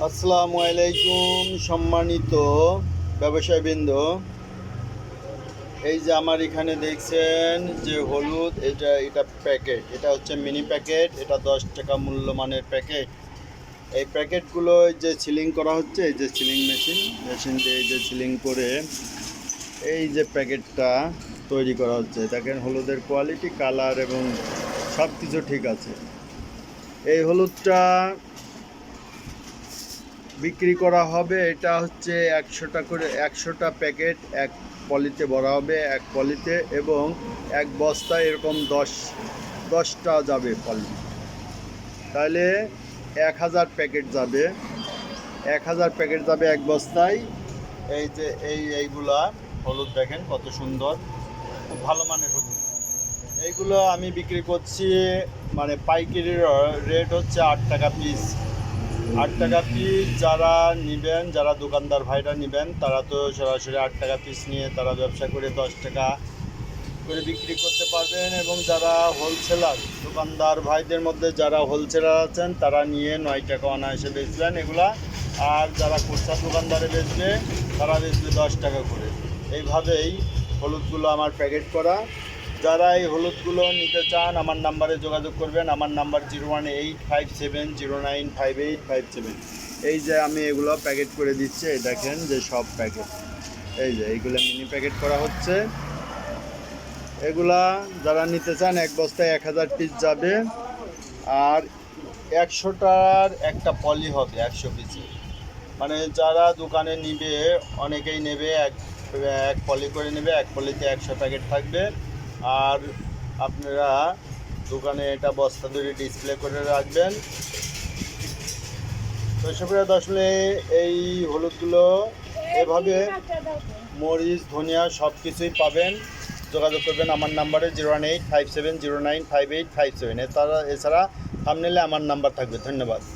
আসসালামু আলাইকুম সম্মানিত ব্যবসায়ীবৃন্দ। এই যে আমার এখানে দেখছেন যে হলুদ, এটা প্যাকেট, এটা হচ্ছে মিনি প্যাকেট, এটা 10 টাকা মূল্যমানের প্যাকেট। এই প্যাকেটগুলো যে সিলিং করা হচ্ছে, এই যে সিলিং মেশিন দিয়ে এই যে সিলিং করে এই যে প্যাকেটটা তৈরি করা হচ্ছে। দেখেন হলুদের কোয়ালিটি, কালার এবং সব কিছু ঠিক আছে। এই হলুদটা বিক্রি করা হবে, এটা হচ্ছে 100টা করে, 100টা প্যাকেট এক পলিতে ভরা হবে, এক পলিতে, এবং এক বস্তায় এরকম 10টা যাবে পলি। তাহলে 1000 প্যাকেট যাবে, 1000 প্যাকেট যাবে এক বস্তায়। এই যে এইগুলা হলুদ দেখেন কত সুন্দর, খুব ভালো মানের হলুদ। এইগুলো আমি বিক্রি করছি, মানে পাইকারি রেট হচ্ছে 8 টাকা পিস। 8 টাকা পিস যারা নেবেন, যারা দোকানদার ভাইরা নেবেন, তারা তো সরাসরি 8 টাকা পিস নিয়ে তারা ব্যবসা করে 10 টাকা করে বিক্রি করতে পারবেন। এবং যারা হোলসেলার, দোকানদার ভাইদের মধ্যে যারা হোলসেলার আছেন, তারা নিয়ে 9 টাকা অনায়াসে বেচবেন এগুলা। আর যারা খুচরা দোকানদারে বেচবে, তারা বেচবে 10 টাকা করে। এইভাবেই হলুদগুলো আমার প্যাকেট করা। যারা এই হলুদগুলো নিতে চান, আমার নাম্বারে যোগাযোগ করবেন। আমার নাম্বার 01857095857। এই যে আমি এগুলো প্যাকেট করে দিচ্ছি, এই দেখেন যে সব প্যাকেট, এই যে এইগুলো মিনি প্যাকেট করা হচ্ছে। এগুলা যারা নিতে চান, এক বস্তায় 1000 পিস যাবে। আর 100টার একটা পলি হবে 100 পিসে। মানে যারা দোকানে নিবে, অনেকেই নেবে, এক পলি করে নেবে, এক পলিতে 100 প্যাকেট থাকবে। আর আপনারা দোকানে এটা বস্তা ধরে ডিসপ্লে করে রাখবেন। তো সুপ্রিয় দর্শক, এই হলুদগুলো এভাবে মরিচ, ধনিয়া সব কিছুই পাবেন। যোগাযোগ করবেন আমার নাম্বারে 01857095857। এছাড়া থাম্বনেইলে আমার নাম্বার থাকবে। ধন্যবাদ।